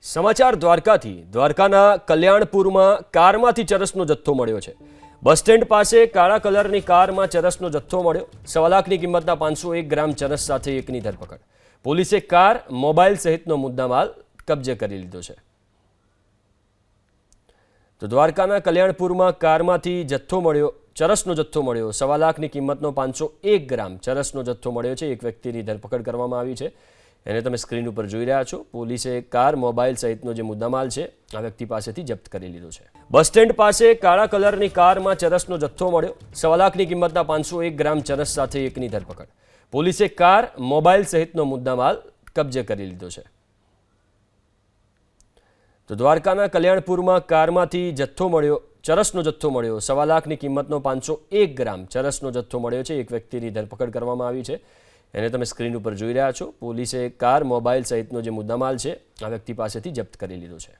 સમાચાર દ્વારકાથી દ્વારકાના કલ્યાણપુરમાં કારમાંથી ચરસનો જથ્થો મળ્યો છે। બસ સ્ટેન્ડ પાસે કાળા કલરની કારમાં ચરસનો જથ્થો મળ્યો। 1.25 લાખની કિંમતના 501 ગ્રામ ચરસ સાથે એકની ધરપકડ। પોલીસે કાર, મોબાઈલ સહિતનો મુદ્દામાલ કબજે કરી લીધો છે। તો દ્વારકાના કલ્યાણપુરમાં કારમાંથી ચરસનો જથ્થો મળ્યો। 1.25 લાખની કિંમતનો 501 ગ્રામ ચરસનો જથ્થો મળ્યો છે। એક વ્યક્તિની ધરપકડ કરવામાં આવી છે। એને તમે સ્ક્રીન ઉપર જોઈ રહ્યા છો। પોલીસે કાર, મોબાઈલ સહિતનો જે મુદ્દામાલ છે આ વ્યક્તિ પાસેથી જપ્ત કરી લીધો છે। બસ સ્ટેન્ડ પાસે કાળા કલરની કારમાં ચરસનો જથ્થો મળ્યો। 1.25 લાખની કિંમતના 501 ગ્રામ ચરસ સાથે એકની ધરપકડ। પોલીસે કાર, મોબાઈલ સહિતનો મુદ્દામાલ કબજે કરી લીધો છે। તો દ્વારકાના કલ્યાણપુરમાં કારમાંથી ચરસનો જથ્થો મળ્યો। 1.25 લાખની કિંમતનો 501 ગ્રામ ચરસનો જથ્થો મળ્યો છે। એક વ્યક્તિની ધરપકડ કરવામાં આવી છે। એને તમે સ્ક્રીન ઉપર જોઈ રહ્યા છો। પોલીસે કાર, મોબાઈલ સહિતનો જે મુદ્દામાલ છે આ વ્યક્તિ પાસેથી જપ્ત કરી લીધો છે।